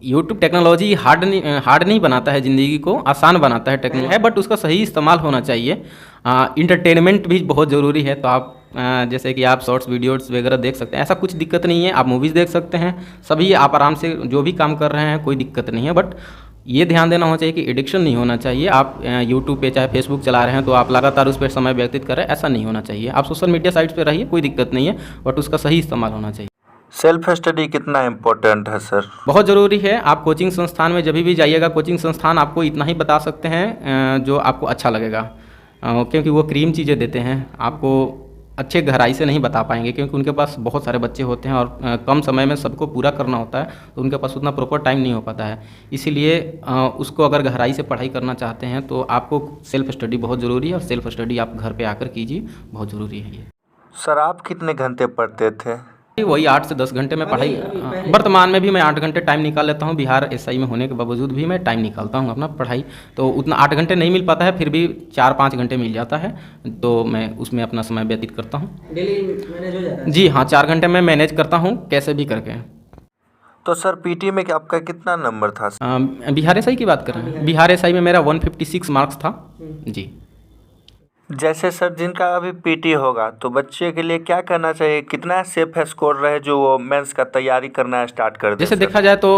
YouTube technology hard नहीं बनाता है, ज़िंदगी को आसान बनाता है टेक्नोलॉजी है, बट उसका सही इस्तेमाल होना चाहिए। इंटरटेनमेंट भी बहुत ज़रूरी है, तो आप जैसे कि आप शॉर्ट्स वीडियोस वगैरह देख सकते हैं, ऐसा कुछ दिक्कत नहीं है। आप मूवीज़ देख सकते हैं, सभी आप आराम से जो भी काम कर रहे हैं कोई दिक्कत नहीं है, बट ये ध्यान देना होना चाहिए कि एडिक्शन नहीं होना चाहिए। आप यूट्यूब पे चाहे फेसबुक चला रहे हैं तो आप लगातार उस पर समय व्यतीत कर रहे हैं, ऐसा नहीं होना चाहिए। आप सोशल मीडिया साइट्स पे रहिए, कोई दिक्कत नहीं है, बट उसका सही इस्तेमाल होना चाहिए। सेल्फ स्टडी कितना इम्पोर्टेंट है सर? बहुत ज़रूरी है। आप कोचिंग संस्थान में जब भी जाइएगा, कोचिंग संस्थान आपको इतना ही बता सकते हैं जो आपको अच्छा लगेगा, क्योंकि वो क्रीम चीज़ें देते हैं, आपको अच्छे गहराई से नहीं बता पाएंगे, क्योंकि उनके पास बहुत सारे बच्चे होते हैं और कम समय में सबको पूरा करना होता है, तो उनके पास उतना प्रॉपर टाइम नहीं हो पाता है। इसीलिए उसको अगर गहराई से पढ़ाई करना चाहते हैं तो आपको सेल्फ स्टडी बहुत ज़रूरी है, और सेल्फ स्टडी आप घर पे आकर कीजिए, बहुत ज़रूरी है ये। सर आप कितने घंटे पढ़ते थे? वही 8 से 10 घंटे में पढ़ाई, वर्तमान में भी मैं 8 घंटे टाइम निकाल लेता हूँ। बिहार एसआई में होने के बावजूद भी मैं टाइम निकालता हूँ अपना पढ़ाई, तो उतना 8 घंटे नहीं मिल पाता है, फिर भी 4-5 घंटे मिल जाता है, तो मैं उसमें अपना समय व्यतीत करता हूँ। डेली मैनेज हो जाता है? जी हाँ, 4 घंटे मैं मैनेज करता हूँ कैसे भी करके। तो सर पीटी में आपका कितना नंबर था? बिहार एसआई की बात कर रहे हैं? बिहार एसआई में मेरा 156 मार्क्स था जी। जैसे सर जिनका अभी पीटी होगा तो बच्चे के लिए क्या करना चाहिए, कितना सेफ स्कोर रहे जो वो मेंस का तैयारी करना स्टार्ट कर दे? जैसे देखा जाए तो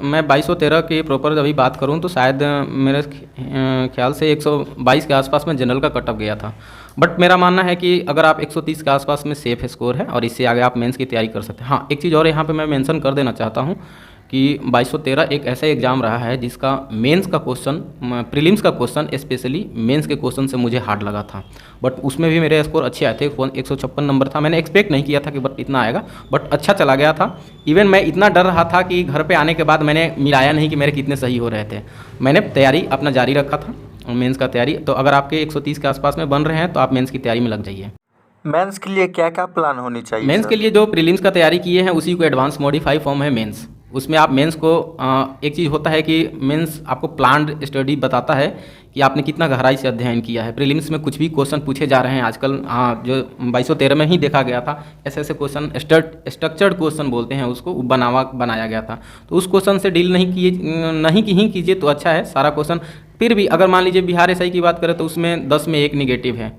मैं 2213 की प्रॉपर अभी बात करूं तो शायद मेरे ख्याल से 122 के आसपास में जनरल का कट ऑफ गया था, बट मेरा मानना है कि अगर आप 130 के आसपास में सेफ स्कोर है और इससे आगे आप मेंस की तैयारी कर सकते हैं। हाँ, एक चीज़ और यहाँ पे मैं मेंशन कर देना चाहता हूँ कि 2213 एक ऐसा एग्ज़ाम रहा है जिसका मेंस का क्वेश्चन, प्रीलिम्स का क्वेश्चन स्पेशली मेंस के क्वेश्चन से मुझे हार्ड लगा था, बट उसमें भी मेरे स्कोर अच्छे आए थे। 156 नंबर था, मैंने एक्सपेक्ट नहीं किया था कि बट इतना आएगा, बट अच्छा चला गया था। इवन मैं इतना डर रहा था कि घर पे आने के बाद मैंने मिलाया नहीं कि मेरे कितने सही हो रहे थे। मैंने तैयारी अपना जारी रखा था मेंस का तैयारी। तो अगर आपके 130 के आसपास में बन रहे हैं तो आप मेंस की तैयारी में लग जाइए। मेंस के लिए क्या क्या प्लान होनी चाहिए? मेंस के लिए जो प्रीलिम्स का तैयारी किए हैं उसी को एडवांस मॉडिफाई फॉर्म है मेंस। उसमें आप मेंस को एक चीज़ होता है कि मेंस आपको प्लान्ड स्टडी बताता है कि आपने कितना गहराई से अध्ययन किया है। प्रीलिम्स में कुछ भी क्वेश्चन पूछे जा रहे हैं आजकल, जो 2213 में ही देखा गया था, ऐसे ऐसे क्वेश्चन स्ट्रक्चर्ड क्वेश्चन बोलते हैं उसको, बनाया गया था। तो उस क्वेश्चन से डील नहीं कीजिए तो अच्छा है सारा क्वेश्चन। फिर भी अगर मान लीजिए बिहार एसआई की बात करें तो उसमें 10 में 1 निगेटिव है,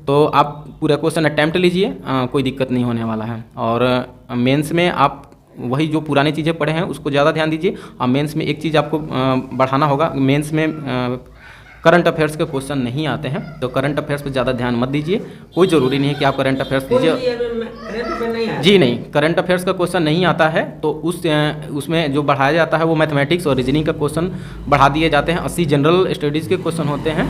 तो आप पूरा क्वेश्चन अटैम्प्ट लीजिए, कोई दिक्कत नहीं होने वाला है। और मेंस में आप वही जो पुरानी चीज़ें पढ़े हैं उसको ज़्यादा ध्यान दीजिए। और मेंस में एक चीज़ आपको बढ़ाना होगा, मेंस में करंट अफेयर्स के क्वेश्चन नहीं आते हैं, तो करंट अफेयर्स पे ज़्यादा ध्यान मत दीजिए। कोई ज़रूरी नहीं है कि आप करंट अफेयर्स दीजिए। जी नहीं, करंट अफेयर्स का क्वेश्चन नहीं आता है तो उसमें जो बढ़ाया जाता है वो मैथमेटिक्स और रीजनिंग का क्वेश्चन बढ़ा दिए जाते हैं। 80 जनरल स्टडीज़ के क्वेश्चन होते हैं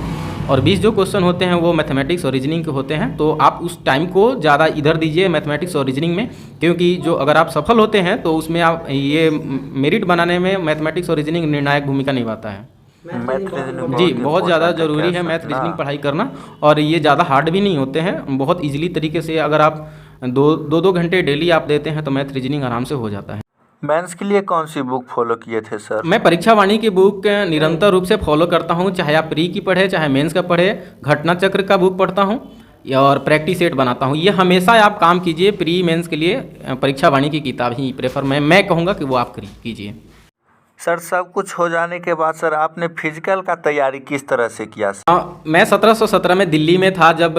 और 20 जो क्वेश्चन होते हैं वो मैथमेटिक्स और रीजनिंग के होते हैं। तो आप उस टाइम को ज़्यादा इधर दीजिए मैथमेटिक्स और रीजनिंग में, क्योंकि जो अगर आप सफल होते हैं तो उसमें आप ये मेरिट बनाने में मैथमेटिक्स और रीजनिंग निर्णायक भूमिका निभाता है। जी, बहुत ज़्यादा ज़रूरी है मैथ रीजनिंग पढ़ाई करना, और ये ज़्यादा हार्ड भी नहीं होते हैं। बहुत ईजिली तरीके से अगर आप दो घंटे डेली आप देते हैं तो मैथ रीजनिंग आराम से हो जाता है। मेंस के लिए कौन सी बुक फॉलो किए थे सर? मैं परीक्षा वाणी की बुक निरंतर रूप से फॉलो करता हूँ, चाहे आप प्री की पढ़े चाहे मेंस का पढ़े। घटना चक्र का बुक पढ़ता हूँ और प्रैक्टिस सेट बनाता हूँ। ये हमेशा आप काम कीजिए, प्री मेंस के लिए परीक्षा वाणी की किताब ही प्रेफर मैं कहूँगा कि वो आप कीजिए। सर सब कुछ हो जाने के बाद सर आपने फिजिकल का तैयारी किस तरह से किया? मैं 1717 में दिल्ली में था जब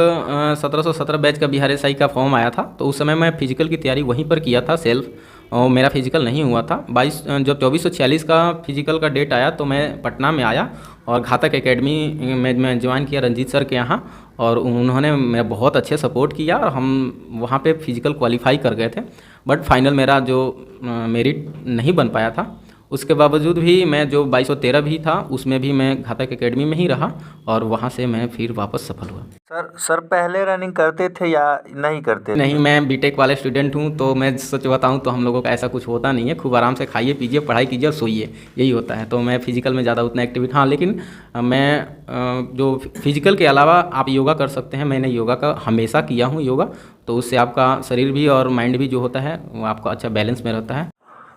1717 बैच का बिहार एसआई का फॉर्म आया था, तो उस समय मैं फिजिकल की तैयारी वहीं पर किया था सेल्फ, और मेरा फिजिकल नहीं हुआ था। जब 2446 का फिजिकल का डेट आया तो मैं पटना में आया और घातक एकेडमी में मैं ज्वाइन किया रंजीत सर के यहाँ, और उन्होंने मेरा बहुत अच्छे सपोर्ट किया और हम वहाँ पे फिजिकल क्वालिफाई कर गए थे। बट फाइनल मेरा जो मेरिट नहीं बन पाया था, उसके बावजूद भी मैं जो 2213 भी था उसमें भी मैं घातक एकेडमी में ही रहा और वहाँ से मैं फिर वापस सफल हुआ। सर पहले रनिंग करते थे या नहीं करते थे? नहीं, मैं बीटेक वाले स्टूडेंट हूँ, तो मैं सच बताऊँ तो हम लोगों का ऐसा कुछ होता नहीं है। खूब आराम से खाइए पीजिए, पढ़ाई कीजिए और सोइए, यही होता है। तो मैं फिजिकल में ज़्यादा उतना एक्टिविटी, हाँ, लेकिन मैं जो फिजिकल के अलावा आप योगा कर सकते हैं। मैंने योगा का हमेशा किया हूँ योगा, तो उससे आपका शरीर भी और माइंड भी जो होता है वो आपका अच्छा बैलेंस में रहता है।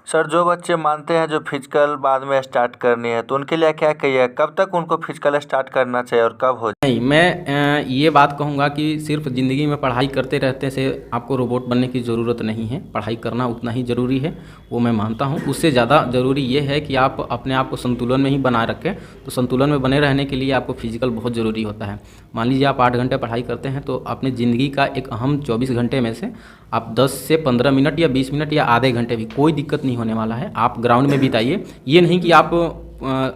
सर जो बच्चे मानते हैं जो फिजिकल बाद में स्टार्ट करनी है तो उनके लिए क्या कहिए, कब तक उनको फिजिकल स्टार्ट करना चाहिए और कब हो? नहीं, मैं ये बात कहूँगा कि सिर्फ ज़िंदगी में पढ़ाई करते रहते से आपको रोबोट बनने की ज़रूरत नहीं है। पढ़ाई करना उतना ही ज़रूरी है, वो मैं मानता हूँ। उससे ज़्यादा ज़रूरी ये है कि आप अपने आप को संतुलन में ही बनाए रखें। तो संतुलन में बने रहने के लिए आपको फिजिकल बहुत ज़रूरी होता है। मान लीजिए आप 8 घंटे पढ़ाई करते हैं तो अपनी ज़िंदगी का एक अहम 24 घंटे में से आप 10 से 15 मिनट या 20 मिनट या आधे घंटे भी, कोई दिक्कत नहीं होने वाला है, आप ग्राउंड में बिताइए। ये नहीं कि आप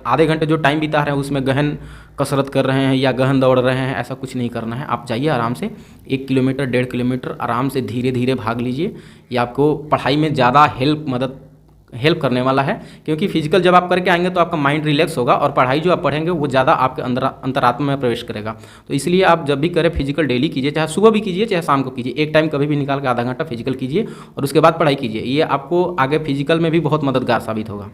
आधे घंटे जो टाइम बिता रहे हैं उसमें गहन कसरत कर रहे हैं या गहन दौड़ रहे हैं, ऐसा कुछ नहीं करना है। आप जाइए आराम से 1 किलोमीटर 1.5 किलोमीटर आराम से धीरे धीरे भाग लीजिए। ये आपको पढ़ाई में ज़्यादा हेल्प करने वाला है, क्योंकि फिजिकल जब आप करके आएंगे तो आपका माइंड रिलैक्स होगा और पढ़ाई जो आप पढ़ेंगे वो ज़्यादा आपके अंतरात्मा में प्रवेश करेगा। तो इसलिए आप जब भी करें फिजिकल डेली कीजिए, चाहे सुबह भी कीजिए चाहे शाम को कीजिए। एक टाइम कभी भी निकाल के आधा घंटा फिजिकल कीजिए और उसके बाद पढ़ाई कीजिए। ये आपको आगे फिजिकल में भी बहुत मददगार साबित होगा।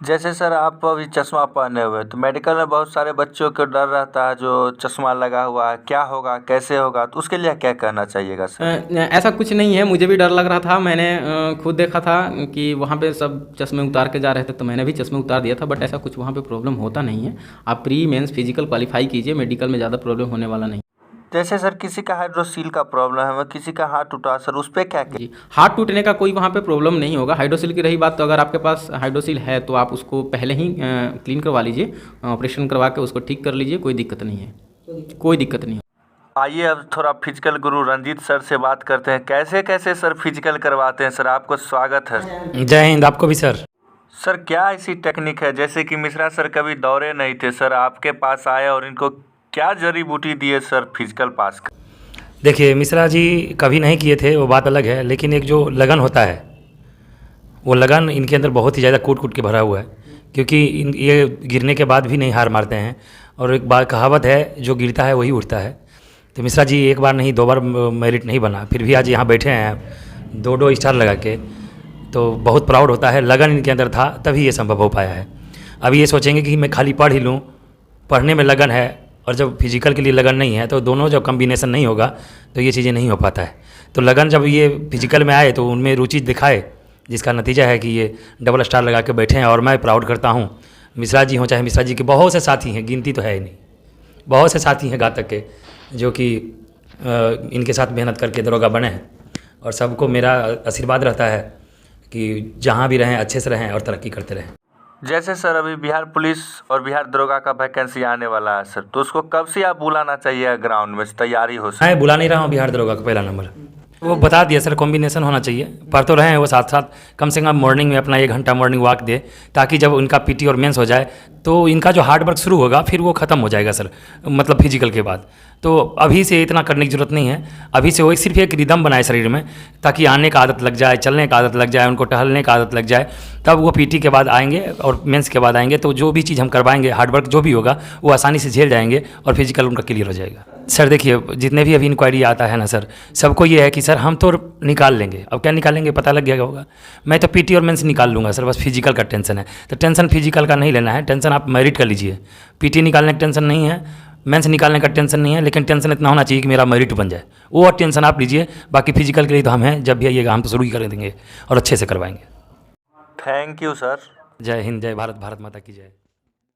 जैसे सर आप अभी चश्मा पहने हुए तो मेडिकल में बहुत सारे बच्चों को डर रहता है जो चश्मा लगा हुआ है, क्या होगा कैसे होगा, तो उसके लिए क्या कहना चाहिएगा सर? ऐसा कुछ नहीं है, मुझे भी डर लग रहा था। मैंने खुद देखा था कि वहाँ पे सब चश्मे उतार के जा रहे थे तो मैंने भी चश्मे उतार दिया था, बट ऐसा कुछ वहाँ पे प्रॉब्लम होता नहीं है। आप प्री मेंस फिजिकल क्वालिफाई कीजिए, मेडिकल में ज़्यादा प्रॉब्लम होने वाला नहीं। जैसे सर किसी का हाइड्रोसील का प्रॉब्लम है, किसी का हाथ टूटा सर, उस पर क्या जी, हाथ टूटने का कोई वहाँ पे प्रॉब्लम नहीं होगा। हाइड्रोसील की रही बात, तो अगर आपके पास हाइड्रोसील है तो आप उसको पहले ही क्लीन करवा लीजिए, ऑपरेशन करवा के उसको ठीक कर लीजिए, कोई दिक्कत नहीं है, कोई दिक्कत नहीं है। आइए अब थोड़ा फिजिकल गुरु रंजीत सर से बात करते हैं, कैसे कैसे सर फिजिकल करवाते हैं। सर आपको स्वागत है। जय हिंद। आपको भी सर। सर क्या ऐसी टेक्निक है, जैसे कि मिश्रा सर कभी दौड़े नहीं थे, सर आपके पास आए और इनको क्या जड़ी बूटी दिए सर फिजिकल पास कर? देखिए मिश्रा जी कभी नहीं किए थे वो बात अलग है, लेकिन एक जो लगन होता है वो लगन इनके अंदर बहुत ही ज़्यादा कूट कूट के भरा हुआ है, क्योंकि ये गिरने के बाद भी नहीं हार मारते हैं। और एक बात कहावत है, जो गिरता है वही उठता है। तो मिश्रा जी एक बार नहीं 2 बार मेरिट नहीं बना, फिर भी आज यहाँ बैठे हैं 2 स्टार लगा के, तो बहुत प्राउड होता है। लगन इनके अंदर था तभी ये संभव हो पाया है। अभी ये सोचेंगे कि मैं खाली पढ़ ही लूँ, पढ़ने में लगन है और जब फिजिकल के लिए लगन नहीं है, तो दोनों जब कम्बिनेशन नहीं होगा तो ये चीज़ें नहीं हो पाता है। तो लगन जब ये फिजिकल में आए तो उनमें रुचि दिखाए, जिसका नतीजा है कि ये डबल स्टार लगा के बैठे हैं। और मैं प्राउड करता हूँ, मिश्रा जी हों चाहे मिश्रा जी के बहुत से साथी हैं, गिनती तो है ही नहीं, बहुत से साथी हैं घातक के जो कि इनके साथ मेहनत करके दरोगा बने हैं। और सबको मेरा आशीर्वाद रहता है कि जहाँ भी रहें अच्छे से रहें और तरक्की करते रहें। जैसे सर अभी बिहार पुलिस और बिहार दरोगा का वैकेंसी आने वाला है सर, तो उसको कब से आप बुलाना चाहिए ग्राउंड में तैयारी हो? मैं बुला नहीं रहा हूँ बिहार दरोगा का पहला नंबर, वो बता दिया सर, कॉम्बिनेशन होना चाहिए। पढ़ तो रहे हैं वो साथ साथ, कम से कम मॉर्निंग में अपना 1 घंटा मॉर्निंग वॉक दे, ताकि जब उनका पीटी और मेंस हो जाए तो इनका जो हार्ड वर्क शुरू होगा फिर वो ख़त्म हो जाएगा सर, मतलब फिजिकल के बाद। तो अभी से इतना करने की ज़रूरत नहीं है, अभी से वो सिर्फ एक रिदम बनाए शरीर में, ताकि आने का आदत लग जाए, चलने का आदत लग जाए, उनको टहलने का आदत लग जाए। तब वो पीटी के बाद आएंगे और मेंस के बाद आएंगे तो जो भी चीज़ हम करवाएंगे, हार्डवर्क जो भी होगा वो आसानी से झेल जाएंगे और फिजिकल उनका क्लियर हो जाएगा। सर देखिए जितने भी अभी इंक्वायरी आता है ना सर, सबको ये है कि सर हम तो निकाल लेंगे, अब क्या निकालेंगे पता लग गया होगा। मैं तो पीटी और मेंस निकाल लूँगा सर, बस फिजिकल का टेंशन है। तो टेंशन फिजिकल का नहीं लेना है, टेंशन आप मेरिट कर लीजिए। पीटी निकालने का टेंशन नहीं है, मेंस निकालने का टेंशन नहीं है, लेकिन टेंशन इतना होना चाहिए कि मेरा मेरिट बन जाए, वो और टेंशन आप लीजिए। बाकी फिजिकल के लिए तो हम हैं, जब भी आइएगा हम तो शुरू ही कर देंगे और अच्छे से करवाएंगे। Thank you sir. जय हिंद, जय भारत, भारत माता की जय।